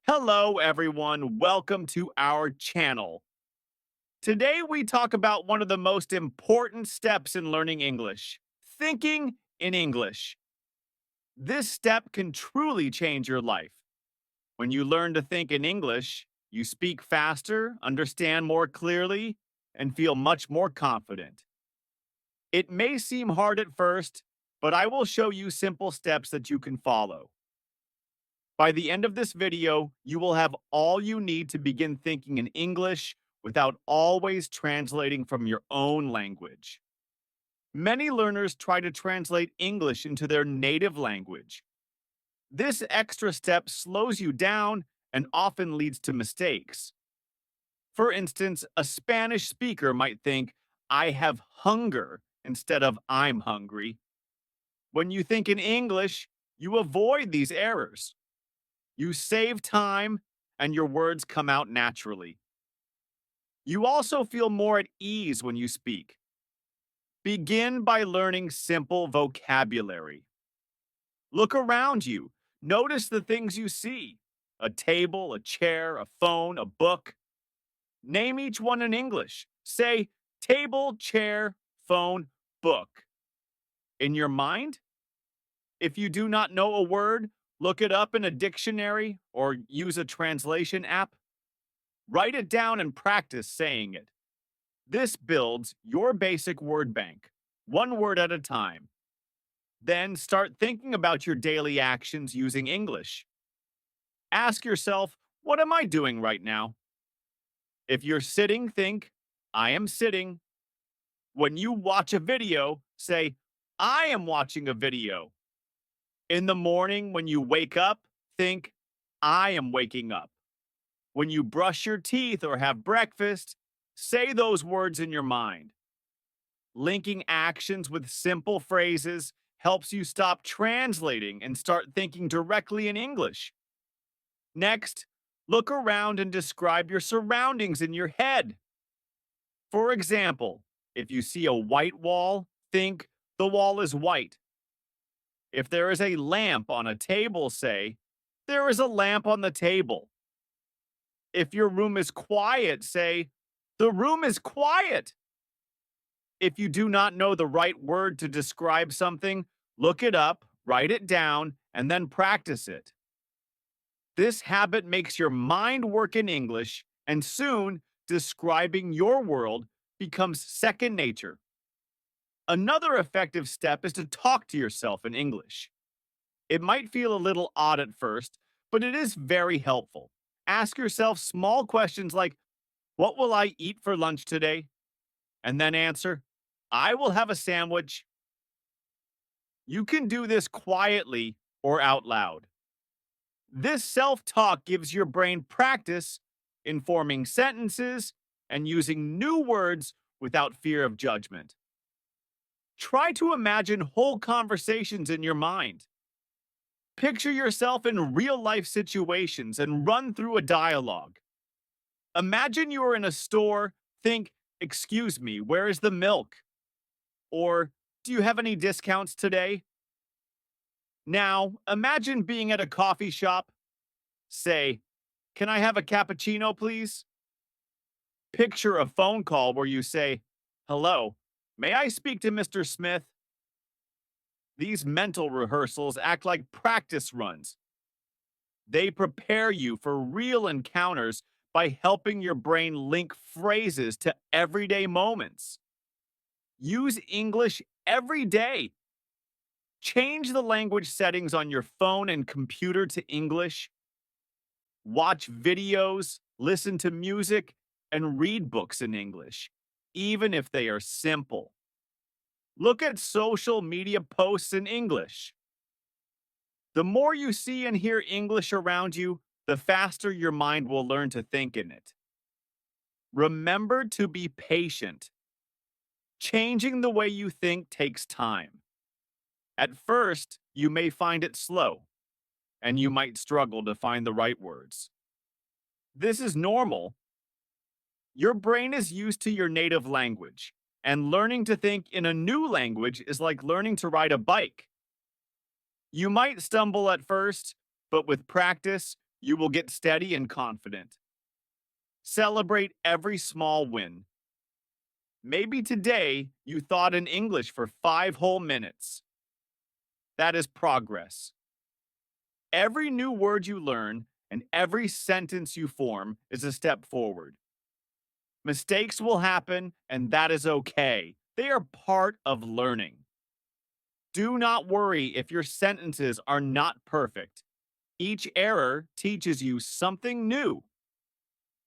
Hello, everyone. Welcome to our channel. Today, we talk about one of the most important steps in learning English thinking in English. This step can truly change your life. When you learn to think in English, you speak faster, understand more clearly, and feel much more confident. It may seem hard at first, but I will show you simple steps that you can follow. By the end of this video, you will have all you need to begin thinking in English without always translating from your own language. Many learners try to translate English into their native language. This extra step slows you down and often leads to mistakes. For instance, a Spanish speaker might think, I have hunger instead of I'm hungry. When you think in English, you avoid these errors. You save time and your words come out naturally. You also feel more at ease when you speak. Begin by learning simple vocabulary. Look around you. Notice the things you see a table, a chair, a phone, a book. Name each one in English. Say table, chair, phone, book. In your mind, if you do not know a word, look it up in a dictionary or use a translation app. Write it down and practice saying it. This builds your basic word bank, one word at a time. Then start thinking about your daily actions using English. Ask yourself, what am I doing right now? If you're sitting, think, I am sitting. When you watch a video, say, I am watching a video. In the morning, when you wake up, think, I am waking up. When you brush your teeth or have breakfast, say those words in your mind. Linking actions with simple phrases helps you stop translating and start thinking directly in English. Next, look around and describe your surroundings in your head. For example, if you see a white wall, think the wall is white. If there is a lamp on a table, say, there is a lamp on the table. If your room is quiet, say, the room is quiet. If you do not know the right word to describe something, look it up, write it down, and then practice it. This habit makes your mind work in English, and soon describing your world becomes second nature. Another effective step is to talk to yourself in English. It might feel a little odd at first, but it is very helpful. Ask yourself small questions like, what will I eat for lunch today? And then answer, I will have a sandwich. You can do this quietly or out loud. This self talk gives your brain practice in forming sentences and using new words without fear of judgment. Try to imagine whole conversations in your mind. Picture yourself in real life situations and run through a dialogue. Imagine you are in a store, think, excuse me, where is the milk? Or, do you have any discounts today? Now, imagine being at a coffee shop. Say, can I have a cappuccino, please? Picture a phone call where you say, hello, may I speak to Mr. Smith? These mental rehearsals act like practice runs. They prepare you for real encounters by helping your brain link phrases to everyday moments. Use English every day. Change the language settings on your phone and computer to English. Watch videos, listen to music, and read books in English, even if they are simple. Look at social media posts in English. The more you see and hear English around you, the faster your mind will learn to think in it. Remember to be patient. Changing the way you think takes time. At first, you may find it slow, and you might struggle to find the right words. This is normal. Your brain is used to your native language, and learning to think in a new language is like learning to ride a bike. You might stumble at first, but with practice, You will get steady and confident. Celebrate every small win. Maybe today you thought in English for 5 whole minutes. That is progress. Every new word you learn and every sentence you form is a step forward. Mistakes will happen, and that is okay. They are part of learning. Do not worry if your sentences are not perfect. Each error teaches you something new.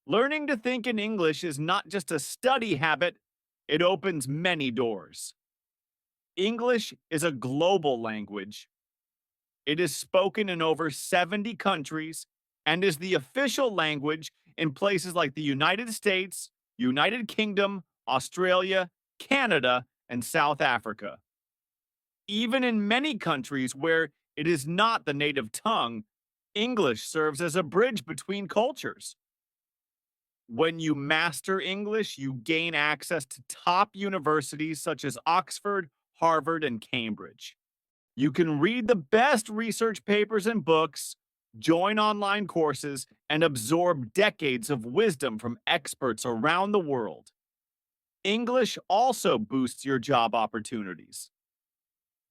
Learning to think in English is not just a study habit, it opens many doors. English is a global language. It is spoken in over 70 countries and is the official language in places like the United States, United Kingdom, Australia, Canada, and South Africa. Even in many countries where it is not the native tongue, English serves as a bridge between cultures. When you master English, you gain access to top universities such as Oxford, Harvard, and Cambridge. You can read the best research papers and books, join online courses, and absorb decades of wisdom from experts around the world. English also boosts your job opportunities.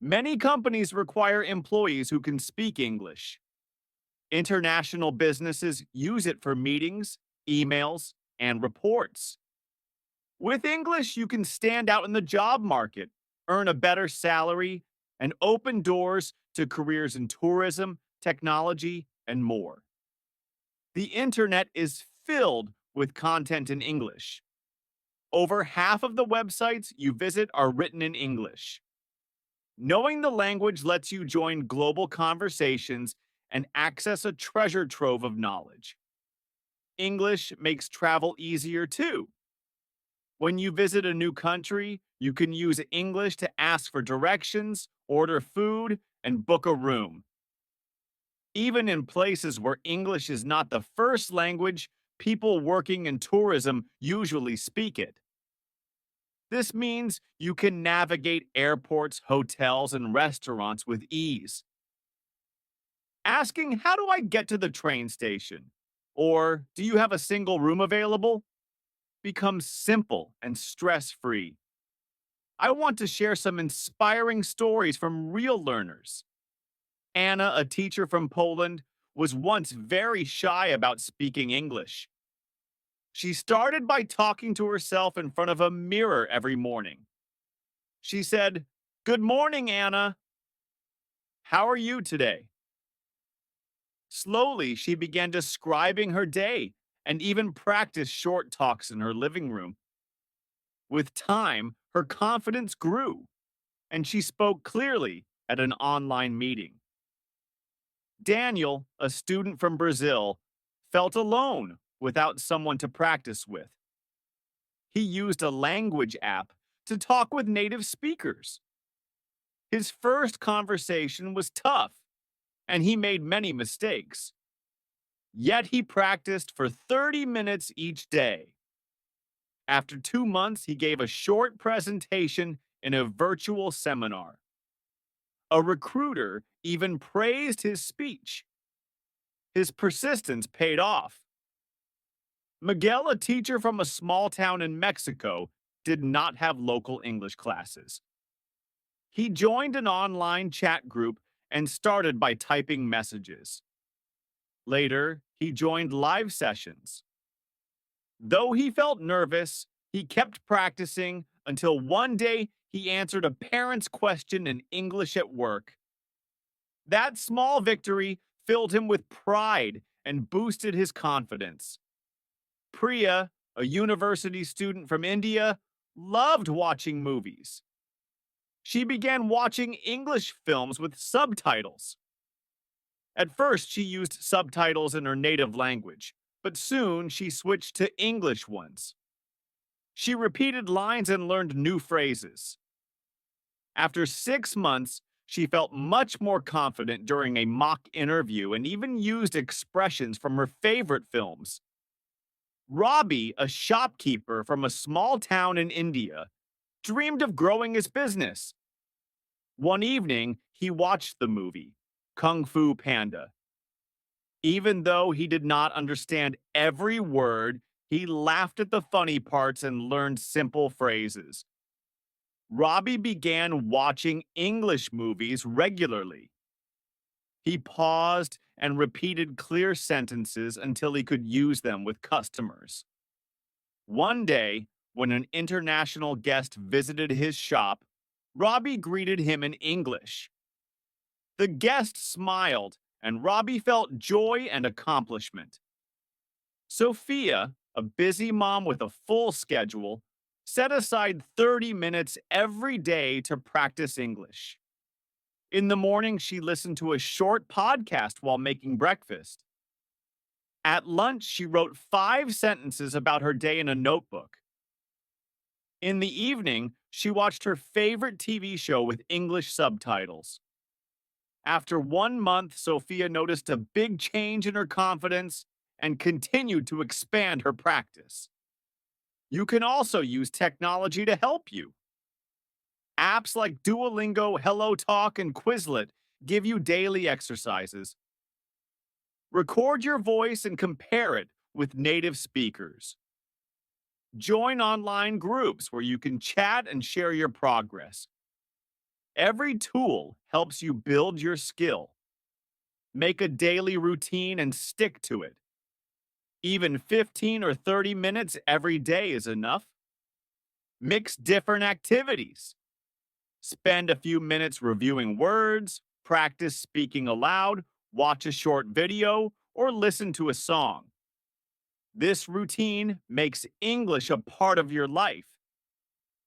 Many companies require employees who can speak English. International businesses use it for meetings, emails, and reports. With English, you can stand out in the job market, earn a better salary, and open doors to careers in tourism, technology, and more. The internet is filled with content in English. Over half of the websites you visit are written in English. Knowing the language lets you join global conversations and access a treasure trove of knowledge. English makes travel easier too. When you visit a new country, you can use English to ask for directions, order food, and book a room. Even in places where English is not the first language, people working in tourism usually speak it. This means you can navigate airports, hotels, and restaurants with ease. Asking, "How do I get to the train station?" or "Do you have a single room available?" becomes simple and stress free. I want to share some inspiring stories from real learners. Anna, a teacher from Poland, was once very shy about speaking English. She started by talking to herself in front of a mirror every morning. She said, "Good morning, Anna. How are you today?" Slowly, she began describing her day and even practiced short talks in her living room. With time, her confidence grew, and she spoke clearly at an online meeting. Daniel, a student from Brazil, felt alone without someone to practice with. He used a language app to talk with native speakers. His first conversation was tough, and he made many mistakes. Yet he practiced for 30 minutes each day. After 2 months, he gave a short presentation in a virtual seminar. A recruiter even praised his speech. His persistence paid off. Miguel, a teacher from a small town in Mexico, did not have local English classes. He joined an online chat group and started by typing messages. Later, he joined live sessions. Though he felt nervous, he kept practicing until one day he answered a parent's question in English at work. That small victory filled him with pride and boosted his confidence. Priya, a university student from India, loved watching movies. She began watching English films with subtitles. At first, she used subtitles in her native language, but soon she switched to English ones. She repeated lines and learned new phrases. After 6 months, she felt much more confident during a mock interview and even used expressions from her favorite films. Robbie, a shopkeeper from a small town in India, dreamed of growing his business. One evening, he watched the movie, Kung Fu Panda. Even though he did not understand every word, he laughed at the funny parts and learned simple phrases. Robbie began watching English movies regularly. He paused and repeated clear sentences until he could use them with customers. One day, when an international guest visited his shop, Robbie greeted him in English. The guest smiled, and Robbie felt joy and accomplishment. Sophia, a busy mom with a full schedule, set aside 30 minutes every day to practice English. In the morning, she listened to a short podcast while making breakfast. At lunch, she wrote 5 sentences about her day in a notebook. In the evening, she watched her favorite TV show with English subtitles. After 1 month, Sophia noticed a big change in her confidence and continued to expand her practice. You can also use technology to help you. Apps like Duolingo, HelloTalk, and Quizlet give you daily exercises. Record your voice and compare it with native speakers. Join online groups where you can chat and share your progress. Every tool helps you build your skill. Make a daily routine and stick to it. Even 15 or 30 minutes every day is enough. Mix different activities. Spend a few minutes reviewing words, practice speaking aloud, watch a short video, or listen to a song. This routine makes English a part of your life.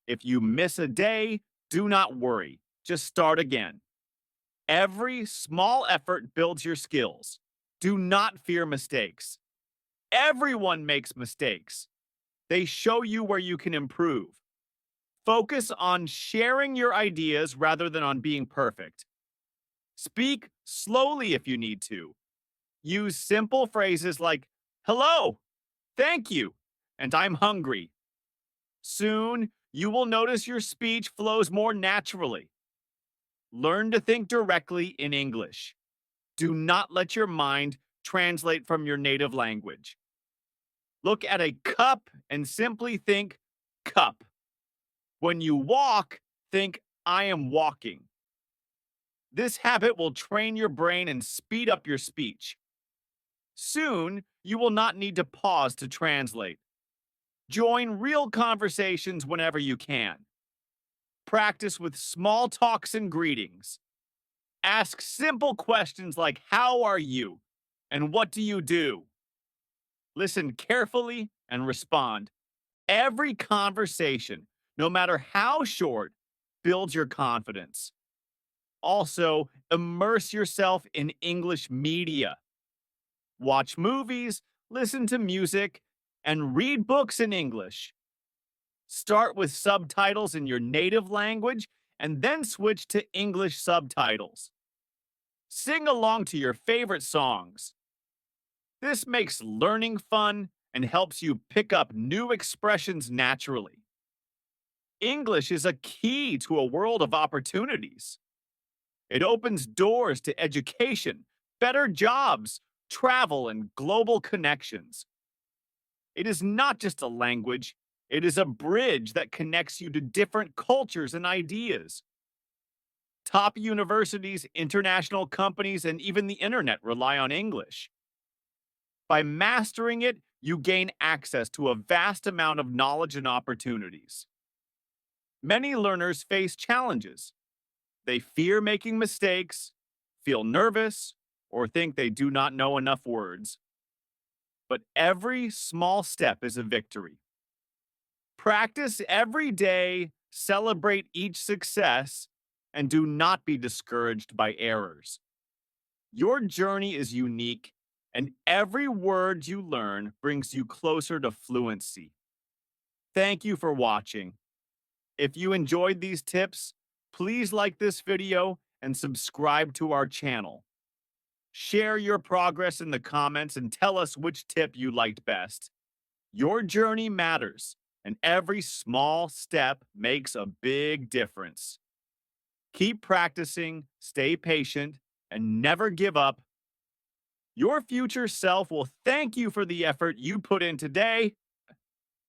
If you miss a day, do not worry. Just start again. Every small effort builds your skills. Do not fear mistakes. Everyone makes mistakes. They show you where you can improve. Focus on sharing your ideas rather than on being perfect. Speak slowly if you need to. Use simple phrases like, hello, thank you, and I'm hungry. Soon, you will notice your speech flows more naturally. Learn to think directly in English. Do not let your mind translate from your native language. Look at a cup and simply think, cup. When you walk, think, I am walking. This habit will train your brain and speed up your speech. Soon, you will not need to pause to translate. Join real conversations whenever you can. Practice with small talks and greetings. Ask simple questions like, how are you? And what do you do? Listen carefully and respond. Every conversation, no matter how short, builds your confidence. Also, immerse yourself in English media. Watch movies, listen to music, and read books in English. Start with subtitles in your native language and then switch to English subtitles. Sing along to your favorite songs. This makes learning fun and helps you pick up new expressions naturally. English is a key to a world of opportunities. It opens doors to education, better jobs, travel, and global connections. It is not just a language, it is a bridge that connects you to different cultures and ideas. Top universities, international companies, and even the internet rely on English. By mastering it, you gain access to a vast amount of knowledge and opportunities. Many learners face challenges. They fear making mistakes, feel nervous, or think they do not know enough words. But every small step is a victory. Practice every day, celebrate each success, and do not be discouraged by errors. Your journey is unique, and every word you learn brings you closer to fluency. Thank you for watching. If you enjoyed these tips, please like this video and subscribe to our channel. Share your progress in the comments and tell us which tip you liked best. Your journey matters, and every small step makes a big difference. Keep practicing, stay patient, and never give up. Your future self will thank you for the effort you put in today.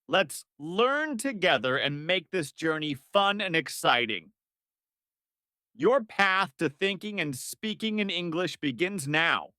Let's learn together and make this journey fun and exciting. Your path to thinking and speaking in English begins now.